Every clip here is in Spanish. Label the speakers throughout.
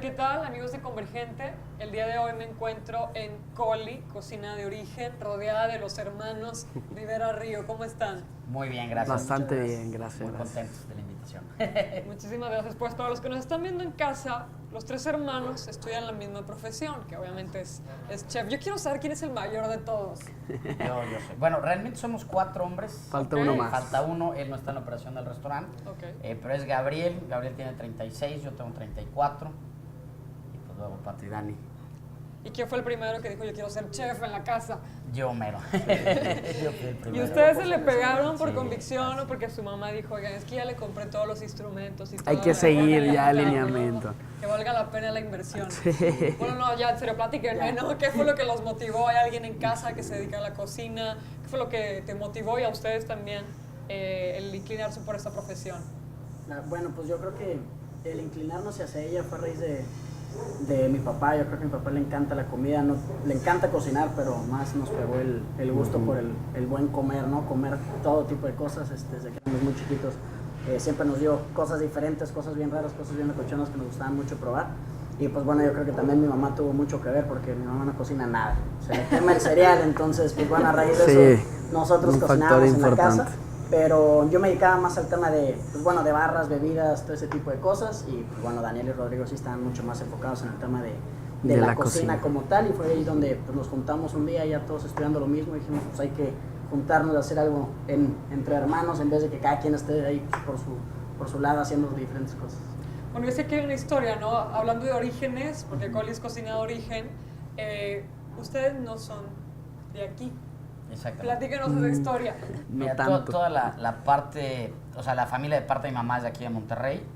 Speaker 1: Hola, ¿qué tal, amigos de Convergente? El día de hoy me encuentro en Coli, cocina de origen, rodeada de los hermanos Rivera Río. ¿Cómo están?
Speaker 2: Muy bien, gracias.
Speaker 3: Bastante bien, gracias.
Speaker 2: Muy contentos de la invitación.
Speaker 1: Muchísimas gracias. Pues para los que nos están viendo en casa, los tres hermanos estudian la misma profesión, que obviamente es chef. Yo quiero saber quién es el mayor de todos.
Speaker 2: Yo soy. Bueno, realmente somos 4 hombres.
Speaker 3: Falta uno más.
Speaker 2: Falta uno, él no está en la operación del restaurante. Pero es Gabriel. Gabriel tiene 36, yo tengo 34. Y pues luego Pato y Dani.
Speaker 1: ¿Y quién fue el primero que dijo yo quiero ser chef en la casa?
Speaker 2: Yo mero. Yo fui el primero.
Speaker 1: ¿Y ustedes se le pegaron por
Speaker 2: Sí,
Speaker 1: convicción o porque su mamá dijo, oigan, es que ya le compré todos los instrumentos y todo?
Speaker 3: Hay que seguir ya el lineamiento.
Speaker 1: Que valga la pena la inversión.
Speaker 3: Sí.
Speaker 1: Bueno, no, ya en serio, platíquenme, ¿no? ¿Qué fue lo que los motivó? ¿Hay alguien en casa que se dedica a la cocina? ¿Qué fue lo que te motivó y a ustedes también el inclinarse por esta profesión?
Speaker 4: Bueno, pues yo creo que el inclinarnos hacia ella fue a raíz de mi papá. Yo creo que a mi papá le encanta la comida, no, le encanta cocinar, pero más nos pegó el gusto por el buen comer, ¿no? Comer todo tipo de cosas desde que éramos muy chiquitos. Siempre nos dio cosas diferentes, cosas bien raras, cosas bien locochonas que nos gustaban mucho probar. Y pues bueno, yo creo que también mi mamá tuvo mucho que ver porque mi mamá no cocina nada. Se le quema el cereal, entonces pues bueno, a raíz de eso nosotros cocinábamos en la casa. Pero yo me dedicaba más al tema de, pues bueno, de barras, bebidas, todo ese tipo de cosas. Y pues bueno, Daniel y Rodrigo sí estaban mucho más enfocados en el tema de la cocina como tal. Y fue ahí donde pues, nos juntamos un día, ya todos estudiando lo mismo. Y dijimos, pues hay que juntarnos a hacer algo entre hermanos en vez de que cada quien esté ahí por su lado haciendo diferentes cosas.
Speaker 1: Bueno, yo sé que hay una historia, ¿no? Hablando de orígenes, porque Coli es cocina de origen, ustedes no son de aquí.
Speaker 2: Exactamente.
Speaker 1: Platíquenos esa historia.
Speaker 2: Mira, toda la parte, o sea, la familia de parte de mi mamá es de aquí de Monterrey.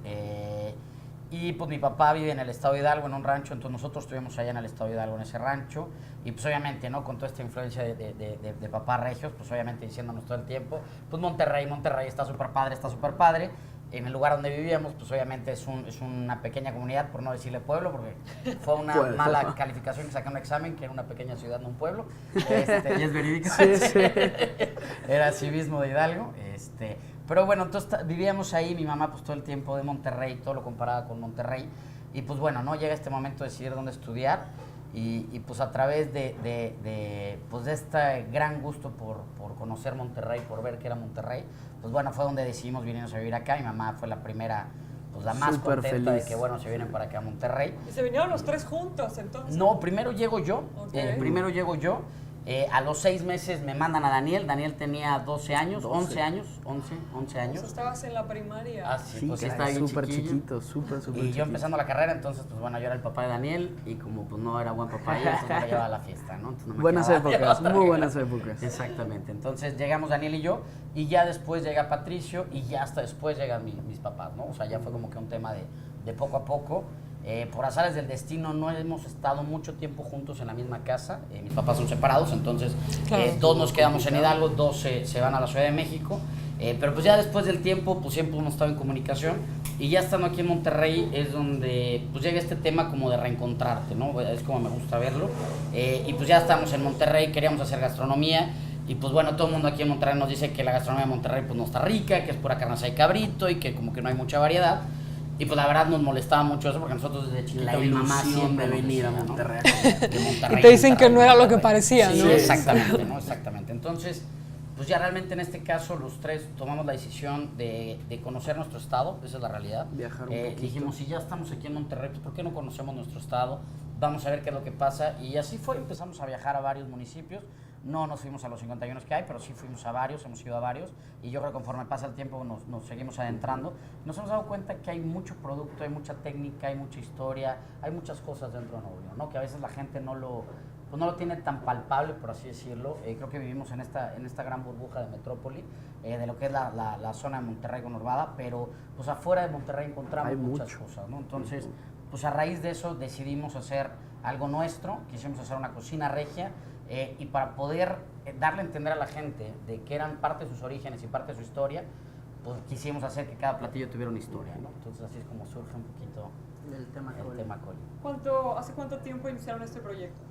Speaker 2: Y pues mi papá vive en el estado de Hidalgo, en un rancho, entonces nosotros estuvimos allá en el estado de Hidalgo, en ese rancho. Y pues obviamente, ¿no? Con toda esta influencia de papá regios, pues obviamente diciéndonos todo el tiempo, pues Monterrey está súper padre, está súper padre. En el lugar donde vivíamos, pues obviamente es una pequeña comunidad, por no decirle pueblo, porque fue una mala calificación que saqué un examen, que era una pequeña ciudad, no un pueblo. Y es verídico.
Speaker 3: Sí, sí.
Speaker 2: Era civismo de Hidalgo. Pero bueno, entonces vivíamos ahí, mi mamá pues todo el tiempo de Monterrey, todo lo comparaba con Monterrey. Y pues bueno, ¿no? Llega este momento de decidir dónde estudiar. Y pues a través de este gran gusto por conocer Monterrey, por ver que era Monterrey, pues bueno, fue donde decidimos venirnos a vivir acá. Mi mamá fue la primera, pues la más
Speaker 3: Súper
Speaker 2: contenta
Speaker 3: feliz.
Speaker 2: de que bueno, se vienen para acá a Monterrey.
Speaker 1: ¿Y se vinieron los tres juntos entonces?
Speaker 2: No, primero llego yo,
Speaker 1: Okay.
Speaker 2: A los 6 meses me mandan a Daniel. Daniel tenía 12 años, 11 años.
Speaker 1: O sea, estabas en la primaria.
Speaker 2: Ah, sí,
Speaker 3: Sí,
Speaker 2: pues
Speaker 3: caray,
Speaker 2: está bien
Speaker 3: súper
Speaker 2: chiquillo.
Speaker 3: chiquito, súper
Speaker 2: Y
Speaker 3: chiquito.
Speaker 2: yo empezando la carrera, entonces, pues bueno, yo era el papá de Daniel y como pues no era buen papá, yo entonces no me llevaba a la fiesta, ¿no? Entonces, no me
Speaker 3: Buenas
Speaker 2: quedaba-
Speaker 3: épocas, muy buenas épocas.
Speaker 2: Exactamente. Entonces llegamos Daniel y yo, y ya después llega Patricio, y ya hasta después llegan mis papás, ¿no? O sea, ya fue como que un tema de poco a poco. Por azares del destino no hemos estado mucho tiempo juntos en la misma casa. Mis papás son separados, entonces
Speaker 1: Claro.
Speaker 2: dos nos quedamos en Hidalgo, dos se van a la Ciudad de México. Pero pues ya después del tiempo, pues siempre hemos estado en comunicación. Y ya estando aquí en Monterrey es donde pues llega este tema como de reencontrarte, ¿no? Es como me gusta verlo. Y pues ya estamos en Monterrey, queríamos hacer gastronomía. Y pues bueno, todo el mundo aquí en Monterrey nos dice que la gastronomía de Monterrey pues no está rica, que es pura carne asada y cabrito y que como que no hay mucha variedad. Y pues la verdad nos molestaba mucho eso porque nosotros desde chiquitos
Speaker 3: La
Speaker 2: mi mamá
Speaker 3: ilusión
Speaker 2: siempre
Speaker 3: de
Speaker 2: nos
Speaker 3: venir a
Speaker 2: decía, ¿no?
Speaker 3: Monterrey.
Speaker 2: Que Monterrey,
Speaker 1: Y te dicen que
Speaker 2: Monterrey,
Speaker 1: no era lo que
Speaker 2: Monterrey.
Speaker 1: parecía,
Speaker 2: Sí,
Speaker 1: ¿no?
Speaker 2: exactamente, ¿no? Exactamente. Entonces, pues ya realmente en este caso los tres tomamos la decisión de conocer nuestro estado, esa es la realidad.
Speaker 3: Viajar un poquito.
Speaker 2: Dijimos, si ya estamos aquí en Monterrey, pues ¿por qué no conocemos nuestro estado? Vamos a ver qué es lo que pasa. Y así fue, empezamos a viajar a varios municipios. No nos fuimos a los 51 que hay, pero sí fuimos a varios, hemos ido a varios. Y yo creo que conforme pasa el tiempo nos seguimos adentrando. Nos hemos dado cuenta que hay mucho producto, hay mucha técnica, hay mucha historia, hay muchas cosas dentro de Nuevo León, ¿no? Que a veces la gente no lo tiene tan palpable, por así decirlo. Creo que vivimos en esta gran burbuja de metrópoli, de lo que es la zona de Monterrey conurbada, pero pues afuera de Monterrey encontramos
Speaker 3: Hay
Speaker 2: muchas
Speaker 3: mucho.
Speaker 2: cosas, ¿no? Entonces, pues a raíz de eso decidimos hacer algo nuestro, quisimos hacer una cocina regia, y para poder darle a entender a la gente de que eran parte de sus orígenes y parte de su historia, pues quisimos hacer que cada platillo tuviera una historia, ¿no? Entonces así es como surge un poquito
Speaker 4: El tema
Speaker 2: Coli.
Speaker 1: ¿Hace cuánto tiempo iniciaron este proyecto?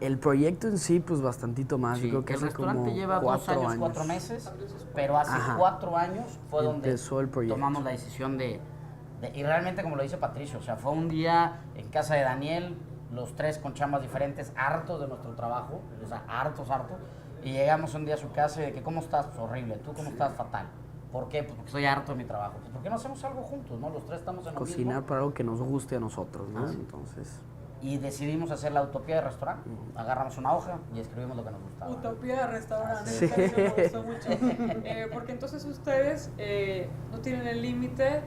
Speaker 3: El proyecto en sí, pues bastantito más.
Speaker 2: Sí,
Speaker 3: Yo creo que
Speaker 2: el
Speaker 3: hace
Speaker 2: restaurante
Speaker 3: como
Speaker 2: lleva 2 años, 4 meses, pero hace
Speaker 3: Ajá.
Speaker 2: 4 años fue donde
Speaker 3: Empezó el proyecto.
Speaker 2: tomamos la decisión de Y realmente, como lo dice Patricio, o sea, fue un día en casa de Daniel, los tres con chambas diferentes, hartos de nuestro trabajo, o sea, hartos. Y llegamos un día a su casa y de que, ¿cómo estás? Pues horrible. ¿Tú cómo estás? Fatal. ¿Por qué? Pues porque estoy harto de mi trabajo. Pues ¿por qué no hacemos algo juntos, no? Los tres estamos en lo mismo.
Speaker 3: Cocinar para algo que nos guste a nosotros, ¿no? Entonces...
Speaker 2: Y decidimos hacer la utopía de restaurante. Agarramos una hoja y escribimos lo que nos gustaba.
Speaker 1: Utopía de restaurante,
Speaker 3: Sí.
Speaker 1: ese término me gustó mucho. Porque entonces ustedes no tienen el límite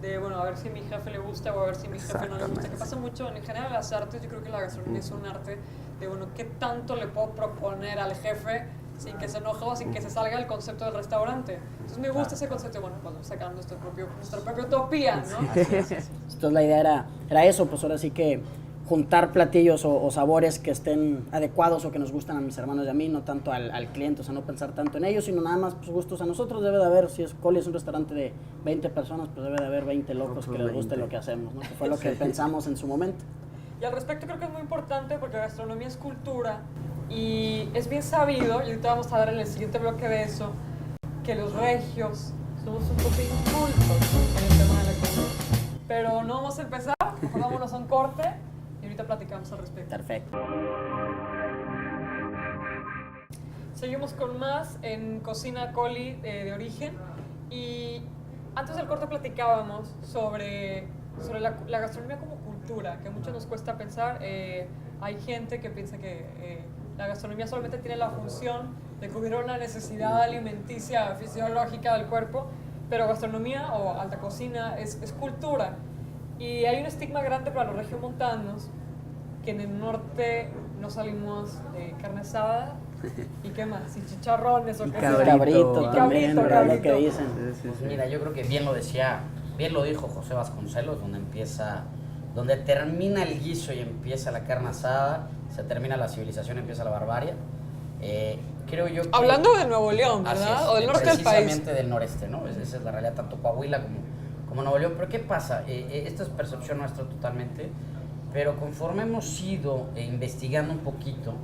Speaker 1: de, bueno, a ver si a mi jefe le gusta o a ver si a mi jefe no le gusta. Que pasa mucho en general en las artes, yo creo que la gastronomía es un arte de, bueno, ¿qué tanto le puedo proponer al jefe sin que se enoje o sin que se salga el concepto del restaurante? Entonces me gusta ese concepto, bueno, pues sacando nuestra propia utopía, ¿no?
Speaker 4: Entonces la idea era eso, pues ahora sí que juntar platillos o sabores que estén adecuados o que nos gustan a mis hermanos y a mí, no tanto al cliente, o sea, no pensar tanto en ellos, sino nada más pues, gustos a nosotros. Debe de haber, si es Coli es un restaurante de 20 personas, pues debe de haber 20 locos que les guste lo que hacemos, ¿no? Que fue lo que pensamos en su momento.
Speaker 1: Y al respecto creo que es muy importante porque la gastronomía es cultura y es bien sabido, y ahorita vamos a dar en el siguiente bloque de eso, que los regios somos un poco incultos en el tema de la comida. Pero no vamos a empezar, mejor vámonos a un corte y ahorita platicamos al respecto.
Speaker 4: Perfecto.
Speaker 1: Seguimos con más en Cocina Coli de origen y antes del corte platicábamos sobre la gastronomía como cultura, que a muchos nos cuesta pensar. Hay gente que piensa que la gastronomía solamente tiene la función de cubrir una necesidad alimenticia fisiológica del cuerpo, pero gastronomía o alta cocina es cultura. Y hay un estigma grande para los regiomontanos, que en el norte no salimos de carne asada y qué más, y chicharrones o qué sea.
Speaker 4: Cabrito también,
Speaker 1: cabrito,
Speaker 4: ¿verdad? Lo que
Speaker 1: cabrito.
Speaker 4: dicen.
Speaker 2: Pues mira, yo creo que bien lo dijo José Vasconcelos, donde termina el guiso y empieza la carne asada, se termina la civilización, empieza la barbarie. Creo yo que...
Speaker 1: Hablando de Nuevo León,
Speaker 2: Así
Speaker 1: ¿verdad?
Speaker 2: es,
Speaker 1: O del norte del país.
Speaker 2: precisamente del noreste, ¿no? Esa es la realidad, tanto Coahuila como Nuevo León. Pero ¿qué pasa? Esta es percepción nuestra totalmente, pero conforme hemos ido investigando un poquito,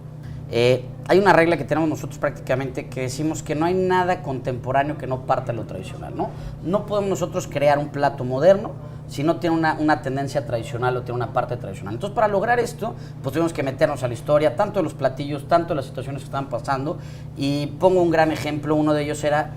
Speaker 2: hay una regla que tenemos nosotros prácticamente que decimos que no hay nada contemporáneo que no parta de lo tradicional, ¿no? No podemos nosotros crear un plato moderno si no tiene una tendencia tradicional o tiene una parte tradicional. Entonces, para lograr esto, pues tuvimos que meternos a la historia, tanto de los platillos, tanto de las situaciones que estaban pasando. Y pongo un gran ejemplo, uno de ellos era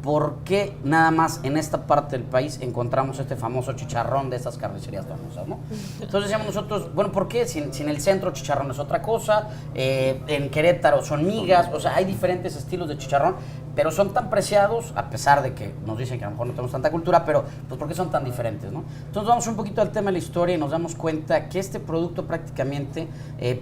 Speaker 2: por qué nada más en esta parte del país encontramos este famoso chicharrón de estas carnicerías famosas, ¿no? Entonces decíamos nosotros, bueno, ¿por qué? Si en el centro chicharrón es otra cosa, en Querétaro son migas, o sea, hay diferentes estilos de chicharrón, pero son tan preciados, a pesar de que nos dicen que a lo mejor no tenemos tanta cultura, pero pues ¿por qué son tan diferentes, no? Entonces vamos un poquito al tema de la historia y nos damos cuenta que este producto prácticamente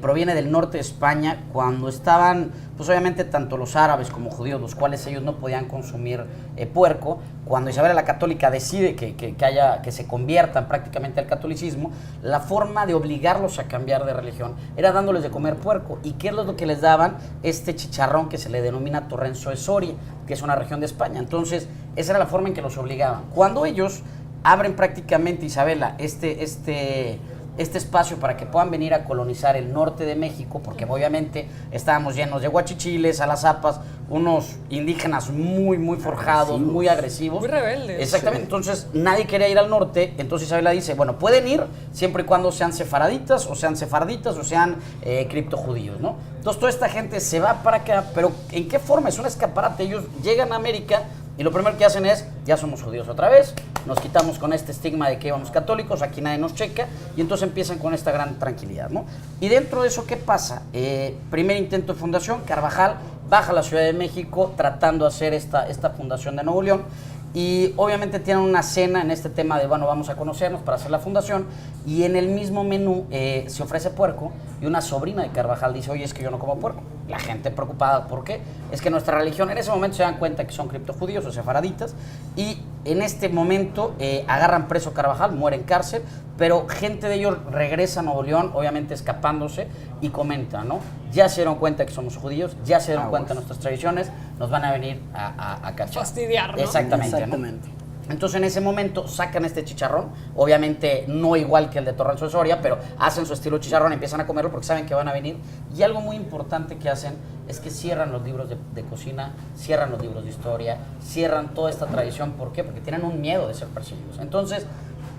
Speaker 2: proviene del norte de España, cuando estaban, pues obviamente tanto los árabes como judíos, los cuales ellos no podían consumir puerco. Cuando Isabel la Católica decide que se conviertan prácticamente al catolicismo, la forma de obligarlos a cambiar de religión era dándoles de comer puerco. ¿Y qué es lo que les daban? Este chicharrón que se le denomina Torrenzo de Soria, que es una región de España. Entonces, esa era la forma en que los obligaban. Cuando ellos abren prácticamente, Isabela, este espacio para que puedan venir a colonizar el norte de México, porque obviamente estábamos llenos de guachichiles, alazapas, unos indígenas muy, muy forjados, muy agresivos.
Speaker 1: Muy rebeldes.
Speaker 2: Exactamente, entonces nadie quería ir al norte, entonces Isabela dice, bueno, pueden ir siempre y cuando sean sefaraditas, o sean sefarditas, o sean criptojudíos, ¿no? Entonces toda esta gente se va para acá, pero ¿en qué forma? Es un escaparate, ellos llegan a América y lo primero que hacen es, ya somos judíos otra vez, nos quitamos con este estigma de que íbamos católicos, aquí nadie nos checa, y entonces empiezan con esta gran tranquilidad, ¿no? Y dentro de eso, ¿qué pasa? Primer intento de fundación, Carvajal baja a la Ciudad de México tratando de hacer esta fundación de Nuevo León, y obviamente tienen una cena en este tema de, bueno, vamos a conocernos para hacer la fundación, y en el mismo menú se ofrece puerco, y una sobrina de Carvajal dice, oye, es que yo no como puerco. La gente preocupada, ¿por qué? Es que nuestra religión, en ese momento se dan cuenta que son criptojudíos o sefaraditas, y en este momento agarran preso a Carvajal, muere en cárcel, pero gente de ellos regresa a Nuevo León, obviamente escapándose, y comentan, ¿no? Ya se dieron cuenta que somos judíos, ya se dieron cuenta de nuestras tradiciones, nos van a venir a cachar.
Speaker 1: Fastidiar, ¿no?
Speaker 2: Exactamente,
Speaker 4: Exactamente.
Speaker 2: ¿no? Entonces en ese momento sacan este chicharrón, obviamente no igual que el de Torrenzo de Soria, pero hacen su estilo chicharrón, empiezan a comerlo porque saben que van a venir. Y algo muy importante que hacen es que cierran los libros de cocina, cierran los libros de historia, cierran toda esta tradición. ¿Por qué? Porque tienen un miedo de ser perseguidos. Entonces,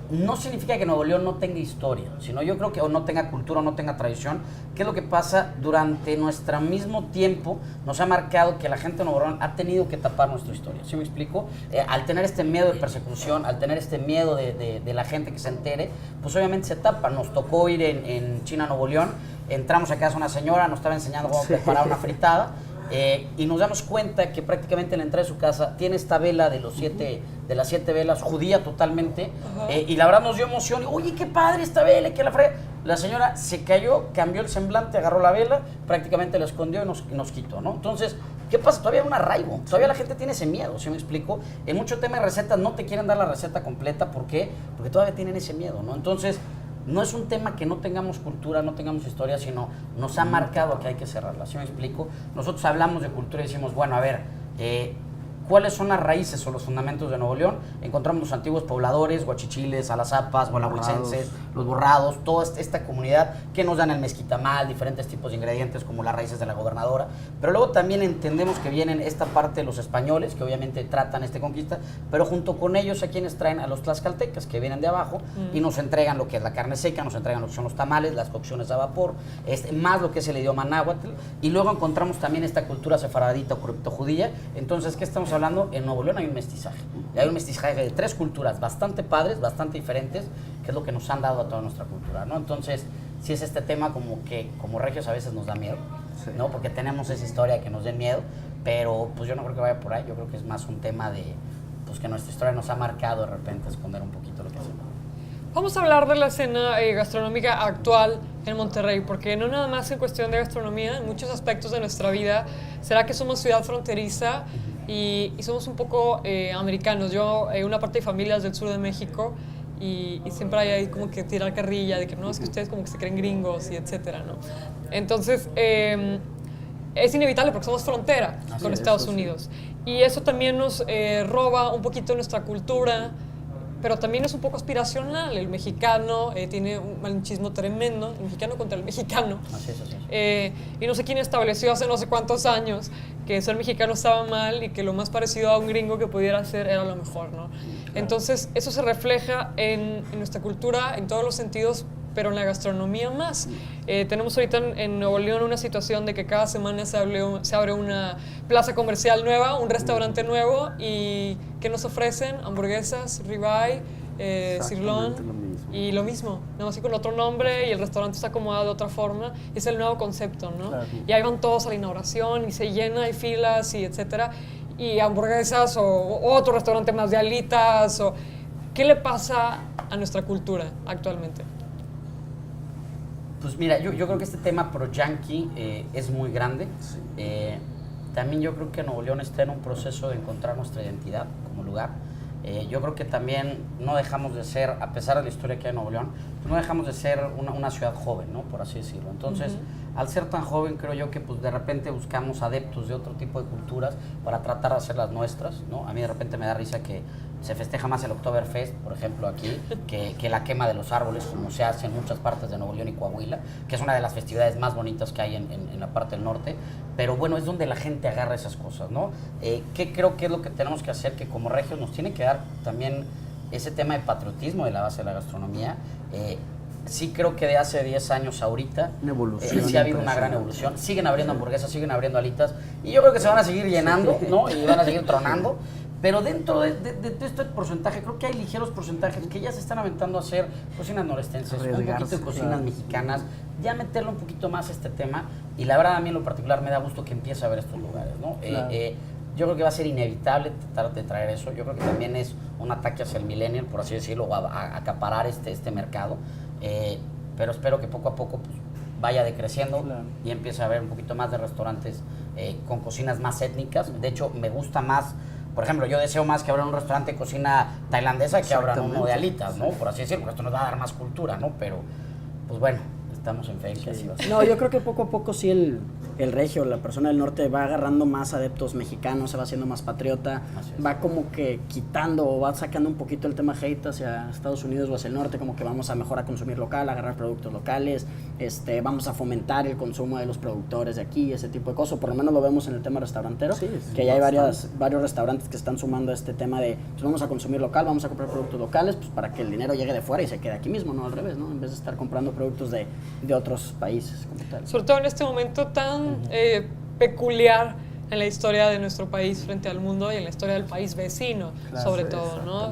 Speaker 2: no significa que Nuevo León no tenga historia, sino yo creo que o no tenga cultura o no tenga tradición. ¿Qué es lo que pasa? Durante nuestro mismo tiempo nos ha marcado que la gente de Nuevo León ha tenido que tapar nuestra historia. ¿Sí me explico? Al tener este miedo de persecución, al tener este miedo de la gente que se entere, pues obviamente se tapa. Nos tocó ir en China, Nuevo León, entramos a casa de una señora, nos estaba enseñando cómo preparar una fritada. Y nos damos cuenta que prácticamente en la entrada de su casa tiene esta vela de las 7 velas, judía totalmente, y la verdad nos dio emoción. Oye, qué padre esta vela, que la frega. La señora se cayó, cambió el semblante, agarró la vela, prácticamente la escondió y nos quitó, ¿no? Entonces, ¿qué pasa? Todavía hay un arraigo, todavía la gente tiene ese miedo, ¿sí me explico? En mucho tema de recetas no te quieren dar la receta completa, ¿por qué? Porque todavía tienen ese miedo, ¿no? Entonces, no es un tema que no tengamos cultura, no tengamos historia, sino nos ha marcado que hay que cerrarla. ¿Sí me explico? Nosotros hablamos de cultura y decimos, bueno, a ver, ¿cuáles son las raíces o los fundamentos de Nuevo León? Encontramos los antiguos pobladores, guachichiles, alazapas, guanahuicenses, los borrados, toda esta comunidad que nos dan el mezquitamal, diferentes tipos de ingredientes como las raíces de la gobernadora. Pero luego también entendemos que vienen esta parte de los españoles, que obviamente tratan esta conquista, pero junto con ellos a quienes traen a los tlaxcaltecas, que vienen de abajo y nos entregan lo que es la carne seca, nos entregan lo que son los tamales, las cocciones a vapor, más lo que es el idioma náhuatl, y luego encontramos también esta cultura sefaradita o criptojudía. Entonces, ¿qué estamos hablando? En Nuevo León hay un mestizaje. Y hay un mestizaje de 3 culturas bastante padres, bastante diferentes, que es lo que nos han dado a toda nuestra cultura, ¿no? Entonces, sí es este tema como que como regios a veces nos da miedo, ¿no? Porque tenemos esa historia que nos dé miedo, pero pues yo no creo que vaya por ahí. Yo creo que es más un tema de pues que nuestra historia nos ha marcado de repente esconder un poquito lo que hacemos.
Speaker 1: Vamos a hablar de la escena gastronómica actual en Monterrey, porque no nada más en cuestión de gastronomía, en muchos aspectos de nuestra vida. ¿Será que somos ciudad fronteriza y somos un poco americanos? Yo, una parte de familia es del sur de México y siempre hay ahí como que tirar carrilla de que no, es que ustedes como que se creen gringos y etcétera, ¿no? Entonces, es inevitable porque somos frontera con Estados Unidos. Y eso también nos roba un poquito nuestra cultura, pero también es un poco aspiracional. El mexicano tiene un malinchismo tremendo, el mexicano contra el mexicano.
Speaker 2: Así es.
Speaker 1: Y no sé quién estableció hace no sé cuántos años que ser mexicano estaba mal y que lo más parecido a un gringo que pudiera ser era lo mejor, ¿no? Entonces, eso se refleja en nuestra cultura en todos los sentidos, pero en la gastronomía más. Tenemos ahorita en Nuevo León una situación de que cada semana se abre una plaza comercial nueva, un restaurante nuevo, y que nos ofrecen hamburguesas, ribeye, sirloin, y lo mismo, nada más que con otro nombre, y el restaurante está acomodado de otra forma. Es el nuevo concepto, ¿no? Claro. Y ahí van todos a la inauguración y se llena, hay filas y etcétera, y hamburguesas o otro restaurante más de alitas. ¿Qué le pasa a nuestra cultura actualmente?
Speaker 2: Pues mira, yo creo que este tema pro-yankee es muy grande. Sí. También yo creo que Nuevo León está en un proceso de encontrar nuestra identidad como lugar. Yo creo que también no dejamos de ser, a pesar de la historia que hay en Nuevo León, pues no dejamos de ser una ciudad joven, ¿no? Por así decirlo. Entonces, al ser tan joven, creo yo que pues de repente buscamos adeptos de otro tipo de culturas para tratar de hacer las nuestras, ¿no? A mí de repente me da risa que se festeja más el Oktoberfest, por ejemplo, aquí, que la quema de los árboles, como se hace en muchas partes de Nuevo León y Coahuila, que es una de las festividades más bonitas que hay en la parte del norte. Pero bueno, es donde la gente agarra esas cosas, ¿no? ¿Qué creo que es lo que tenemos que hacer? Que como regios nos tiene que dar también ese tema de patriotismo de la base de la gastronomía. Sí creo que de hace 10 años ahorita sí ha habido una gran evolución. Siguen abriendo hamburguesas, siguen abriendo alitas, y yo creo que se van a seguir llenando, ¿no? Y van a seguir tronando. Pero dentro de este porcentaje, creo que hay ligeros porcentajes que ya se están aventando a hacer cocinas norestenses, un poquito de cocinas mexicanas, ya meterle un poquito más a este tema. Y la verdad, a mí en lo particular me da gusto que empiece a ver estos lugares, ¿no? Claro. Yo creo que va a ser inevitable tratar de traer eso. Yo creo que también es un ataque hacia el millennial, por así decirlo, o a acaparar este mercado. Pero espero que poco a poco pues, vaya decreciendo, claro, y empiece a haber un poquito más de restaurantes con cocinas más étnicas. De hecho, me gusta más. Por ejemplo, yo deseo más que abran un restaurante de cocina tailandesa que abran uno de alitas, ¿no? Por así decirlo, porque esto nos va a dar más cultura, ¿no? Pero, pues bueno, estamos en fe que así va a ser.
Speaker 4: No, yo creo que poco a poco sí el regio, la persona del norte va agarrando más adeptos mexicanos, se va haciendo más patriota, va como que quitando o va sacando un poquito el tema hate hacia Estados Unidos o hacia el norte, como que vamos a mejor a consumir local, a agarrar productos locales, vamos a fomentar el consumo de los productores de aquí, ese tipo de cosas, o por lo menos lo vemos en el tema restaurantero, que ya hay varios restaurantes que están sumando este tema de, pues vamos a consumir local, vamos a comprar productos locales, pues para que el dinero llegue de fuera y se quede aquí mismo, no al revés, ¿no? En vez de estar comprando productos de otros países como tal.
Speaker 1: Sobre todo en este momento tan peculiar en la historia de nuestro país frente al mundo y en la historia del país vecino, sobre todo, ¿no?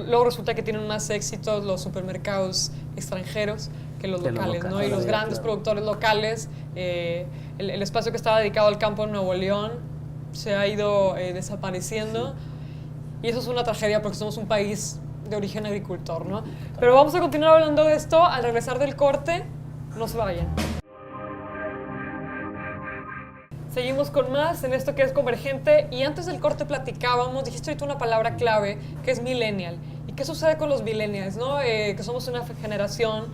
Speaker 1: Luego resulta que tienen más éxitos los supermercados extranjeros que los locales, ¿no? Y los grandes productores locales, el espacio que estaba dedicado al campo en Nuevo León se ha ido desapareciendo, y eso es una tragedia porque somos un país de origen agricultor, ¿no? Pero vamos a continuar hablando de esto al regresar del corte. No se vayan. Seguimos con más en esto que es Convergente, y antes del corte platicábamos, dijiste ahorita una palabra clave que es millennial. ¿Y qué sucede con los millennials, no? Que somos una generación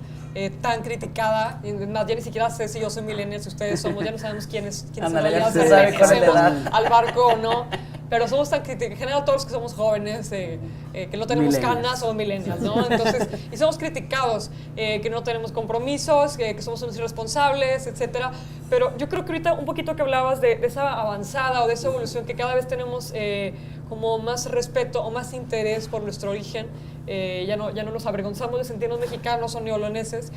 Speaker 1: tan criticada, y más, ya ni siquiera sé si yo soy millennial, si ustedes somos, ya no sabemos quiénes en realidad pertenecemos al barco o no. Pero somos tan criticados, en general todos los que somos jóvenes, que no tenemos canas, somos millennials, ¿no? Entonces, y somos criticados, que no tenemos compromisos, que somos unos irresponsables, etcétera. Pero yo creo que ahorita un poquito que hablabas de esa avanzada o de esa evolución, que cada vez tenemos como más respeto o más interés por nuestro origen, ya no nos avergonzamos de sentirnos mexicanos o neoloneses.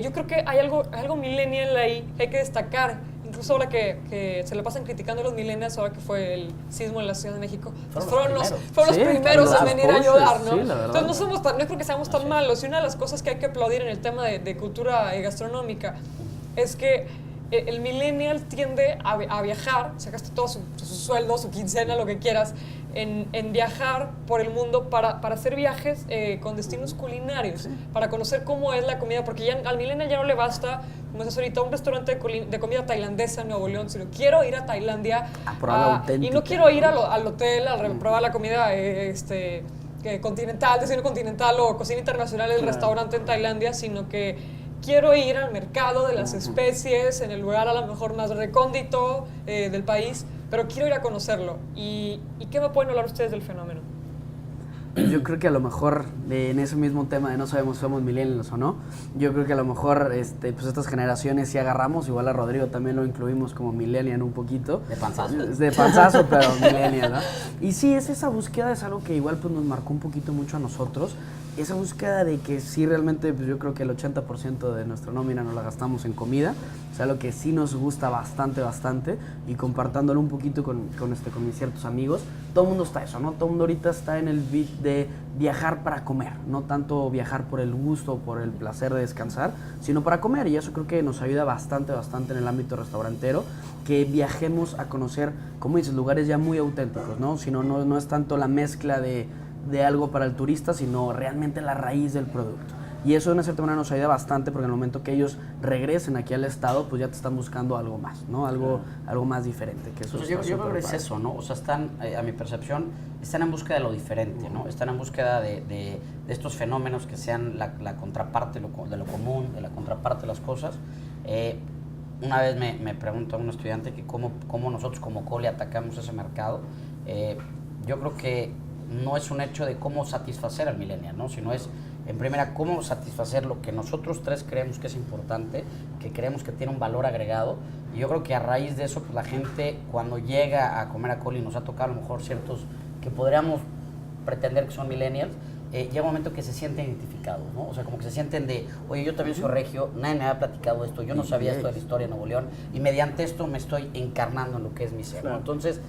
Speaker 1: Yo creo que hay algo millennial ahí que hay que destacar. Incluso ahora que se le pasan criticando a los millennials, ahora que fue el sismo en la Ciudad de México, fueron los primeros a venir a ayudar, ¿no? Sí, entonces no es porque seamos tan malos. Y una de las cosas que hay que aplaudir en el tema de cultura gastronómica es que el millennial tiende a viajar, se gasta todo su sueldo, su quincena, lo que quieras, en viajar por el mundo para hacer viajes con destinos culinarios, para conocer cómo es la comida, porque ya, al millennial ya no le basta, como es ahorita, un restaurante de comida tailandesa en Nuevo León, sino quiero ir a Tailandia y no quiero ir al hotel a probar la comida continental, destino continental o cocina internacional del restaurante en Tailandia, sino que quiero ir al mercado de las especies, en el lugar a lo mejor más recóndito del país, pero quiero ir a conocerlo. ¿Y qué me pueden hablar ustedes del fenómeno?
Speaker 3: Yo creo que a lo mejor en ese mismo tema de no sabemos si somos millennials o no, yo creo que a lo mejor pues estas generaciones sí agarramos, igual a Rodrigo también lo incluimos como millennial un poquito.
Speaker 2: De panzazo.
Speaker 3: De panzazo, pero millennial, ¿no? Y sí, esa búsqueda es algo que igual pues nos marcó un poquito mucho a nosotros. Esa búsqueda de que sí realmente, pues yo creo que el 80% de nuestra nómina nos la gastamos en comida, o sea, lo que sí nos gusta bastante, y compartándolo un poquito con mis ciertos amigos, todo el mundo está eso, ¿no? Todo el mundo ahorita está en el beat de viajar para comer, no tanto viajar por el gusto o por el placer de descansar, sino para comer, y eso creo que nos ayuda bastante en el ámbito restaurantero, que viajemos a conocer, como dices, lugares ya muy auténticos, ¿no? Sino no es tanto la mezcla de algo para el turista, sino realmente la raíz del producto. Y eso de una cierta manera nos ayuda bastante, porque en el momento que ellos regresen aquí al estado, pues ya te están buscando algo más, ¿no? Algo más diferente. Que eso
Speaker 2: yo creo que es eso, ¿no? O sea, están, a mi percepción, están en búsqueda de lo diferente, ¿no? Están en búsqueda de estos fenómenos que sean la contraparte de lo común, de la contraparte de las cosas. Una vez me preguntó un estudiante que cómo nosotros como Coli atacamos ese mercado. Yo creo que no es un hecho de cómo satisfacer al millennial, ¿no? Sino es, en primera, cómo satisfacer lo que nosotros tres creemos que es importante, que creemos que tiene un valor agregado. Y yo creo que a raíz de eso, pues la gente cuando llega a comer a Coli, nos ha tocado a lo mejor ciertos que podríamos pretender que son millennials, llega un momento que se sienten identificados, ¿no? O sea, como que se sienten de, oye, yo también soy regio, nadie me había platicado esto, yo no sabía esto de la historia de Nuevo León, y mediante esto me estoy encarnando en lo que es mi ser, ¿no? Entonces,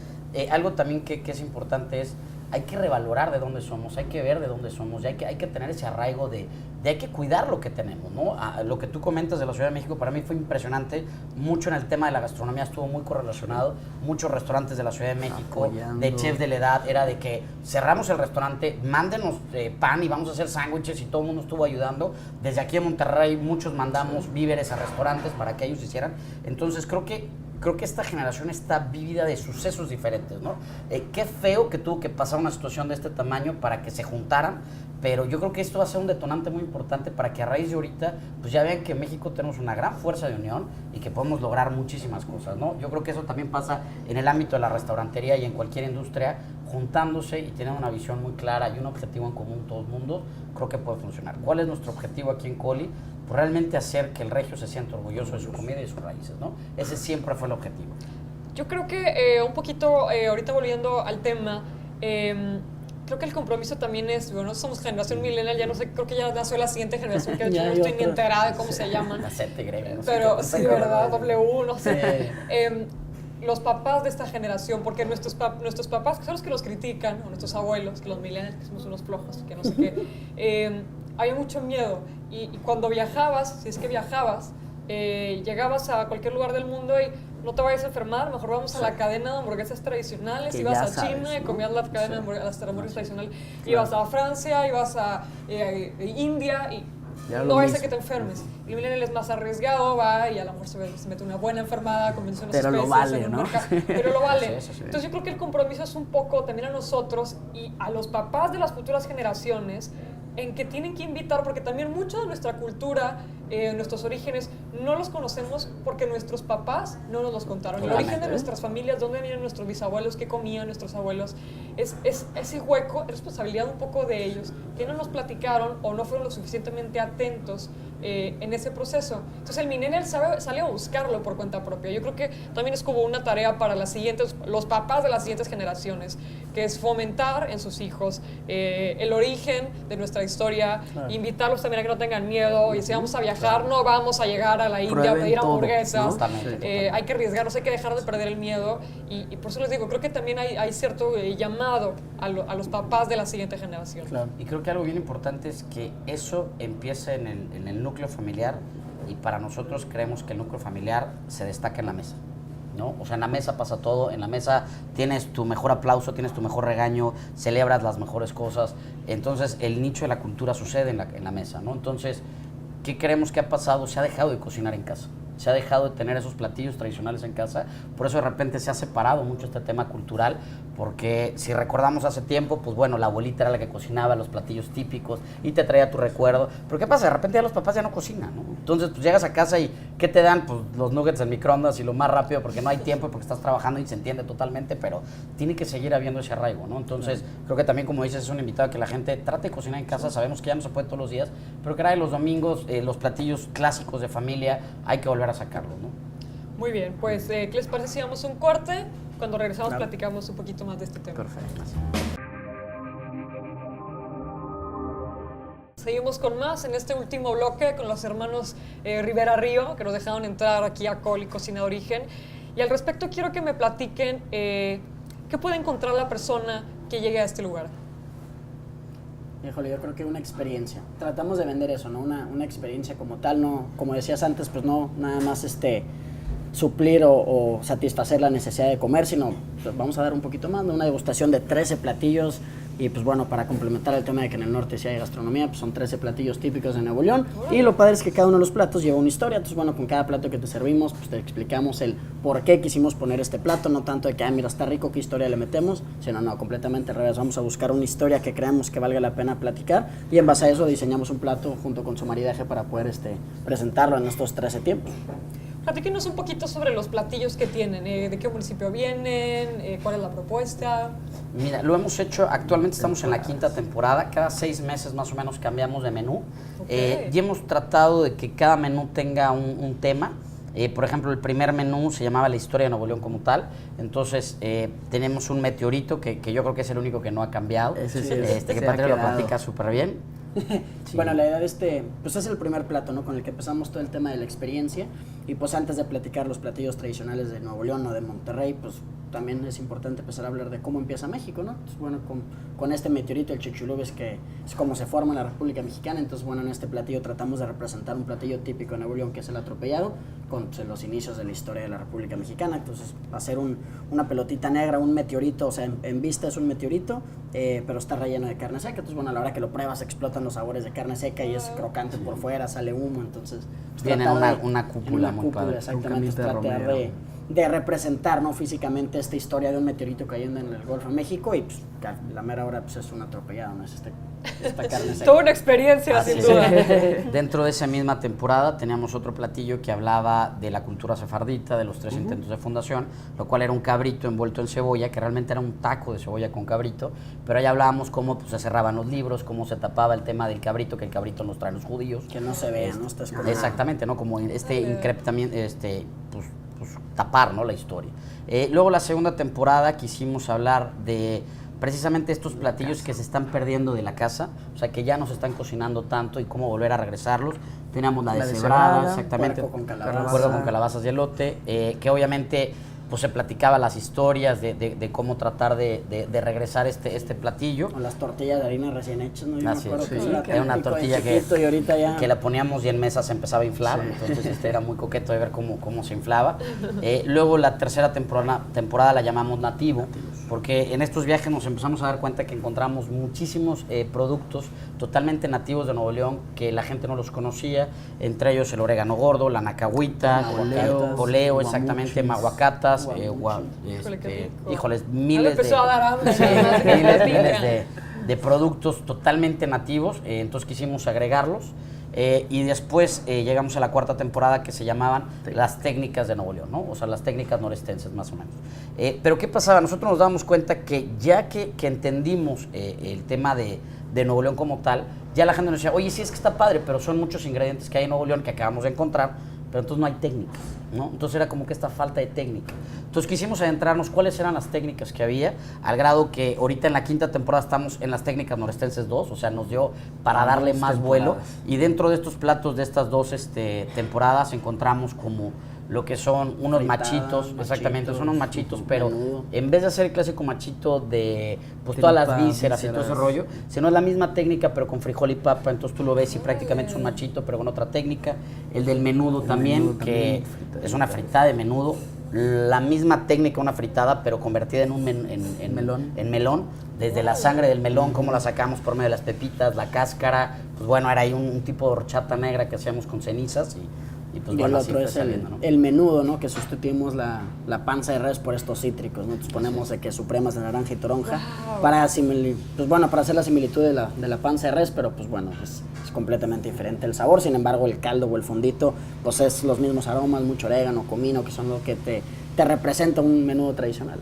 Speaker 2: algo también que es importante es, hay que revalorar de dónde somos, hay que ver de dónde somos, y hay que tener ese arraigo de hay que cuidar lo que tenemos, ¿no? Lo que tú comentas de la Ciudad de México para mí fue impresionante, mucho en el tema de la gastronomía estuvo muy correlacionado, muchos restaurantes de la Ciudad de México, de chefs de la edad, era de que cerramos el restaurante, mándenos pan y vamos a hacer sándwiches, y todo el mundo estuvo ayudando. Desde aquí en Monterrey muchos mandamos víveres a restaurantes para que ellos hicieran. Entonces creo que creo que esta generación está vívida de sucesos diferentes, ¿no? Qué feo que tuvo que pasar una situación de este tamaño para que se juntaran, pero yo creo que esto va a ser un detonante muy importante para que a raíz de ahorita, pues ya vean que en México tenemos una gran fuerza de unión y que podemos lograr muchísimas cosas, ¿no? Yo creo que eso también pasa en el ámbito de la restaurantería y en cualquier industria, juntándose y teniendo una visión muy clara y un objetivo en común todo el mundo, creo que puede funcionar. ¿Cuál es nuestro objetivo aquí en Coli? Pues realmente hacer que el regio se sienta orgulloso de su comida y de sus raíces, ¿no? Ese siempre fue el objetivo.
Speaker 1: Yo creo que un poquito, ahorita volviendo al tema, creo que el compromiso también es, bueno, somos generación millennial, ya no sé, creo que ya nació la siguiente generación, que de hecho no estoy ni enterada de cómo se llaman.
Speaker 2: La Z, Greve, no sé
Speaker 1: Pero
Speaker 2: qué.
Speaker 1: sí, ¿verdad? W, no sé. Los papás de esta generación, porque nuestros papás, que son los que los critican, o nuestros abuelos, que los millennials, que somos unos flojos, que no sé qué, había mucho miedo. Y cuando viajabas, si es que viajabas, llegabas a cualquier lugar del mundo y no te vayas a enfermar, mejor vamos a la cadena de hamburguesas tradicionales,
Speaker 3: Que
Speaker 1: ibas
Speaker 3: ya
Speaker 1: a
Speaker 3: sabes,
Speaker 1: China y
Speaker 3: ¿no?
Speaker 1: comías la cadena de hamburguesas tradicionales, ibas a Francia, ibas a India y
Speaker 3: Ya
Speaker 1: no
Speaker 3: lo
Speaker 1: es
Speaker 3: mismo.
Speaker 1: que te enfermes. El millennial es más arriesgado, va y a lo mejor se mete una buena enfermada, convence unas
Speaker 3: Pero lo
Speaker 1: especies
Speaker 3: vale,
Speaker 1: en un
Speaker 3: ¿no?
Speaker 1: mercado, pero lo vale.
Speaker 2: Sí.
Speaker 1: Entonces yo creo que el compromiso es un poco también a nosotros y a los papás de las futuras generaciones, en que tienen que invitar, porque también mucho de nuestra cultura, nuestros orígenes, no los conocemos porque nuestros papás no nos los contaron. El origen de nuestras familias, dónde vienen nuestros bisabuelos, qué comían nuestros abuelos, es ese hueco, es responsabilidad un poco de ellos, que no nos platicaron o no fueron lo suficientemente atentos en ese proceso. Entonces el millennial sale a buscarlo por cuenta propia. Yo creo que también es como una tarea para los papás de las siguientes generaciones, que es fomentar en sus hijos el origen de nuestra historia, invitarlos también a que no tengan miedo, y si vamos a viajar, no vamos a llegar a la India a
Speaker 3: Prueben
Speaker 1: pedir
Speaker 3: todo,
Speaker 1: hamburguesas,
Speaker 3: ¿no?
Speaker 1: hay que arriesgarnos, hay que dejar de perder el miedo, y por eso les digo, creo que también hay cierto llamado a los papás de la siguiente generación.
Speaker 3: Claro.
Speaker 2: Y creo que algo bien importante es que eso empieza en el núcleo familiar, y para nosotros creemos que el núcleo familiar se destaca en la mesa, ¿no? O sea, en la mesa pasa todo, en la mesa tienes tu mejor aplauso, tienes tu mejor regaño, celebras las mejores cosas, entonces el nicho de la cultura sucede en la mesa, ¿no? Entonces, ¿qué creemos que ha pasado? Se ha dejado de cocinar en casa, se ha dejado de tener esos platillos tradicionales en casa, por eso de repente se ha separado mucho este tema cultural, porque si recordamos hace tiempo, pues bueno, la abuelita era la que cocinaba los platillos típicos y te traía tu recuerdo, pero ¿qué pasa? De repente ya los papás ya no cocinan, ¿no? Entonces pues llegas a casa y ¿qué te dan? Pues los nuggets en microondas y lo más rápido porque no hay tiempo y porque estás trabajando y se entiende totalmente, pero tiene que seguir habiendo ese arraigo, ¿no? Entonces creo que también, como dices, es un invitado a que la gente trate de cocinar en casa, sabemos que ya no se puede todos los días, pero que los domingos, los platillos clásicos de familia, hay que volver a sacarlos, ¿no?
Speaker 1: Muy bien, pues ¿qué les parece si damos un corte? Cuando regresamos
Speaker 3: Claro.
Speaker 1: platicamos un poquito más de este tema.
Speaker 3: Perfecto.
Speaker 1: Seguimos con más en este último bloque con los hermanos Rivera Río, que nos dejaron entrar aquí a Coli Cocina de Origen. Y al respecto quiero que me platiquen qué puede encontrar la persona que llegue a este lugar.
Speaker 4: Híjole, yo creo que una experiencia. Tratamos de vender eso, ¿no? Una experiencia como tal, no, como decías antes, pues no nada más suplir o satisfacer la necesidad de comer, sino pues, vamos a dar un poquito más, ¿no? Una degustación de 13 platillos. Y pues bueno, para complementar el tema de que en el norte sí hay gastronomía, pues son 13 platillos típicos de Nuevo León. Y lo padre es que cada uno de los platos lleva una historia. Entonces bueno, con cada plato que te servimos, pues te explicamos el por qué quisimos poner este plato. No tanto de que, mira, está rico, qué historia le metemos, sino no, completamente al revés. Vamos a buscar una historia que creamos que valga la pena platicar. Y en base a eso diseñamos un plato junto con su maridaje para poder presentarlo en estos 13 tiempos.
Speaker 1: Platíquenos un poquito sobre los platillos que tienen, de qué municipio vienen, cuál es la propuesta.
Speaker 2: Mira, lo hemos hecho, actualmente estamos en la 5ª temporada, cada 6 meses más o menos cambiamos de menú, y hemos tratado de que cada menú tenga un tema. Por ejemplo, el primer menú se llamaba La historia de Nuevo León como tal, entonces tenemos un meteorito que yo creo que es el único que no ha cambiado,
Speaker 3: Ese sí,
Speaker 2: que
Speaker 3: se ha
Speaker 2: Patrick lo
Speaker 3: quedado.
Speaker 2: platica súper bien. Sí.
Speaker 4: Bueno, la idea de pues es el primer plato, ¿no? Con el que empezamos todo el tema de la experiencia. Y pues antes de platicar los platillos tradicionales de Nuevo León o de Monterrey, pues también es importante empezar a hablar de cómo empieza México, ¿no? Entonces, bueno, con este meteorito, el Chicxulub, que es como se forma en la República Mexicana. Entonces, bueno, en este platillo tratamos de representar un platillo típico de Nuevo León, que es el atropellado, con pues, los inicios de la historia de la República Mexicana. Entonces, va a ser una pelotita negra, un meteorito, o sea, en vista es un meteorito, pero está relleno de carne seca. Entonces, bueno, a la hora que lo pruebas explotan los sabores de carne seca y es crocante por fuera, sale humo, entonces... Pues,
Speaker 2: Tiene
Speaker 4: tratar de-
Speaker 2: una cúpula
Speaker 4: una
Speaker 2: muy
Speaker 4: cúpula,
Speaker 2: padre.
Speaker 4: exactamente,
Speaker 3: Un camita de
Speaker 4: tratar
Speaker 3: romero.
Speaker 4: de representar, ¿no? Físicamente esta historia de un meteorito cayendo en el Golfo de México y pues la mera hora pues es un atropellado, ¿no? Es esta carne seca.
Speaker 1: Toda una experiencia,
Speaker 2: Así
Speaker 1: sin
Speaker 2: es.
Speaker 1: duda.
Speaker 2: Dentro de esa misma temporada teníamos otro platillo que hablaba de la cultura sefardita, de los 3 intentos de fundación, lo cual era un cabrito envuelto en cebolla, que realmente era un taco de cebolla con cabrito, pero ahí hablábamos cómo pues, se cerraban los libros, cómo se tapaba el tema del cabrito, que el cabrito nos traen los judíos.
Speaker 4: Que no se vea, ¿no? Está escondido.
Speaker 2: Exactamente, ¿no? Como increptamiento, pues, tapar, ¿no? La historia. Luego la segunda temporada quisimos hablar de precisamente estos platillos que se están perdiendo de la casa, o sea, que ya no se están cocinando tanto y cómo volver a regresarlos. Teníamos la de cebrada, exactamente,
Speaker 4: puerco con calabaza.
Speaker 2: puerco con calabazas y elote, que obviamente pues se platicaba las historias de cómo tratar de regresar este platillo.
Speaker 4: Con las tortillas de harina recién hechas, ¿no? Yo
Speaker 2: Así
Speaker 4: me acuerdo
Speaker 2: es.
Speaker 4: que
Speaker 2: Sí,
Speaker 4: era
Speaker 2: era una
Speaker 4: típico de
Speaker 2: tortilla
Speaker 4: chiquito y ahorita ya...
Speaker 2: que la poníamos y en mesa se empezaba a inflar, entonces era muy coqueto de ver cómo se inflaba. Luego la tercera temporada la llamamos Nativo, porque en estos viajes nos empezamos a dar cuenta que encontramos muchísimos productos totalmente nativos de Nuevo León que la gente no los conocía, entre ellos el orégano gordo, la nacahuita, poleo, exactamente, mahuacatas,
Speaker 1: Híjole, qué rico.
Speaker 2: híjoles,
Speaker 1: Ya me
Speaker 2: miles
Speaker 1: empezó a dar hambre,
Speaker 2: sí,
Speaker 1: nada más que
Speaker 2: miles
Speaker 1: platican.
Speaker 2: de productos totalmente nativos, entonces quisimos agregarlos. Y después llegamos a la cuarta temporada que se llamaban las técnicas de Nuevo León, ¿no? O sea, las técnicas norestenses más o menos. Pero ¿qué pasaba? Nosotros nos dábamos cuenta que ya que entendimos el tema de Nuevo León como tal, ya la gente nos decía, oye, sí es que está padre, pero son muchos ingredientes que hay en Nuevo León que acabamos de encontrar, pero entonces no hay técnicas, ¿no? Entonces era como que esta falta de técnica. Entonces quisimos adentrarnos cuáles eran las técnicas que había, al grado que ahorita en la quinta temporada estamos en las técnicas norestenses 2, o sea, nos dio para darle más vuelo. Y dentro de estos platos de estas 2 temporadas encontramos como lo que son unos machitos, exactamente, son unos machitos, pero
Speaker 4: menudo.
Speaker 2: en vez de hacer el clásico machito de pues todas las vísceras y todo ese rollo, sino es la misma técnica pero con frijol y papa, entonces tú lo ves y prácticamente es un machito pero con otra técnica. El del menudo también, que es una fritada de menudo, la misma técnica, una fritada pero convertida en un melón, desde la sangre del melón, cómo la sacamos por medio de las pepitas, la cáscara, pues bueno, era ahí un tipo de horchata negra que hacíamos con cenizas y pues
Speaker 4: Y
Speaker 2: bueno,
Speaker 4: el
Speaker 2: así
Speaker 4: otro
Speaker 2: fue
Speaker 4: es
Speaker 2: saliendo, ¿no?
Speaker 4: el menudo, ¿no? Que sustituimos la panza de res por estos cítricos, ¿no? Entonces ponemos de que supremas de naranja y toronja para para hacer la similitud de la panza de res, pero pues bueno, es completamente diferente el sabor. Sin embargo, el caldo o el fondito, pues es los mismos aromas, mucho orégano, comino, que son lo que te representa un menudo tradicional.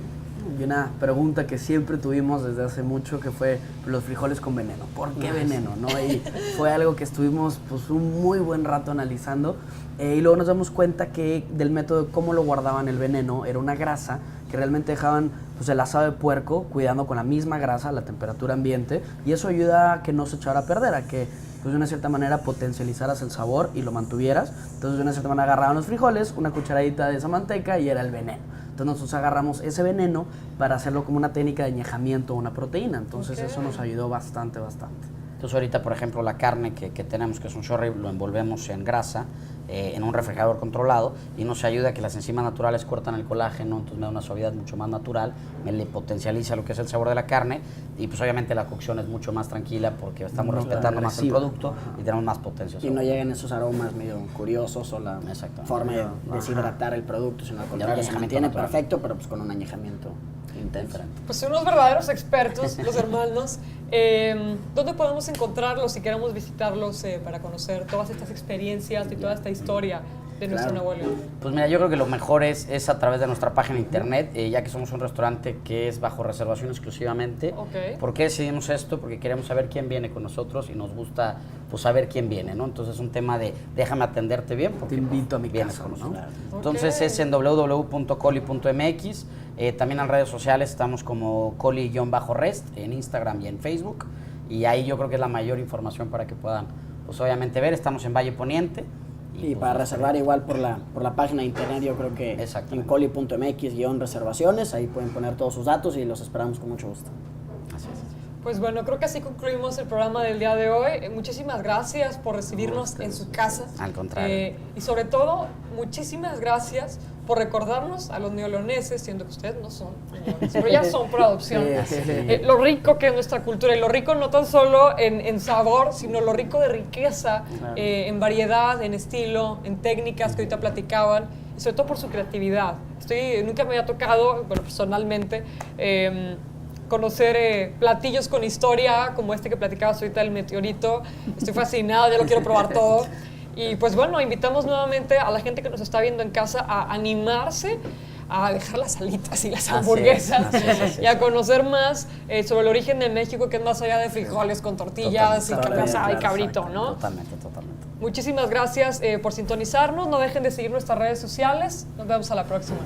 Speaker 3: Y una pregunta que siempre tuvimos desde hace mucho, que fue los frijoles con veneno. ¿Por qué veneno? ¿No? Y fue algo que estuvimos pues un muy buen rato analizando, y luego nos damos cuenta que del método de cómo lo guardaban el veneno era una grasa que realmente dejaban pues el asado de puerco cuidando con la misma grasa la temperatura ambiente, y eso ayuda a que no se echara a perder, a que pues de una cierta manera potencializaras el sabor y lo mantuvieras. Entonces de una cierta manera agarraban los frijoles, una cucharadita de esa manteca y era el veneno. Entonces nosotros agarramos ese veneno para hacerlo como una técnica de añejamiento o una proteína. Entonces eso nos ayudó bastante.
Speaker 2: Entonces ahorita, por ejemplo, la carne que tenemos, que es un chorro, lo envolvemos en grasa, en un refrigerador controlado, y nos ayuda a que las enzimas naturales cortan el colágeno, entonces me da una suavidad mucho más natural, me le potencializa lo que es el sabor de la carne, y pues obviamente la cocción es mucho más tranquila porque estamos respetando más el producto y tenemos más potencia.
Speaker 4: Y no llegan esos aromas medio curiosos o la forma de deshidratar el producto, sino al contrario, se mantiene perfecto, pero pues con un añejamiento intenso.
Speaker 1: Pues son unos verdaderos expertos, los hermanos. ¿Dónde podemos encontrarlos si queremos visitarlos para conocer todas estas experiencias y toda esta historia de nuestro Nuevo León?
Speaker 2: Pues mira, yo creo que lo mejor es a través de nuestra página de internet, ya que somos un restaurante que es bajo reservación exclusivamente.
Speaker 1: Okay.
Speaker 2: ¿Por qué decidimos esto? Porque queremos saber quién viene con nosotros y nos gusta pues saber quién viene, ¿no? Entonces es un tema de déjame atenderte bien porque
Speaker 3: te invito a mi
Speaker 2: vienes
Speaker 3: casa,
Speaker 2: con nosotros.
Speaker 3: ¿no?
Speaker 2: Entonces es en www.coli.mx. También en redes sociales estamos como coli-rest en Instagram y en Facebook, y ahí yo creo que es la mayor información para que puedan pues obviamente ver. Estamos en Valle Poniente.
Speaker 4: Y para reservar igual por la página de internet, yo creo que en coli.mx-reservaciones, ahí pueden poner todos sus datos y los esperamos con mucho gusto.
Speaker 2: Así es.
Speaker 1: Pues bueno, creo que así concluimos el programa del día de hoy. Muchísimas gracias por recibirnos en su casa.
Speaker 2: Al contrario.
Speaker 1: Y sobre todo, muchísimas gracias por recordarnos a los neoleoneses, siendo que ustedes no son neoleoneses, pero ya son por adopción, lo rico que es nuestra cultura, y lo rico no tan solo en sabor, sino lo rico de riqueza, en variedad, en estilo, en técnicas que ahorita platicaban. y sobre todo por su creatividad. Nunca me había tocado, bueno, personalmente, conocer platillos con historia, como este que platicabas ahorita del meteorito. Estoy fascinada, ya lo quiero probar todo. Y pues bueno, invitamos nuevamente a la gente que nos está viendo en casa a animarse a dejar las alitas y las hamburguesas
Speaker 3: así es.
Speaker 1: y a conocer más sobre el origen de México, que es más allá de frijoles con tortillas y carne asada y cabrito, ¿no?
Speaker 2: Totalmente.
Speaker 1: Muchísimas gracias por sintonizarnos. No dejen de seguir nuestras redes sociales. Nos vemos a la próxima.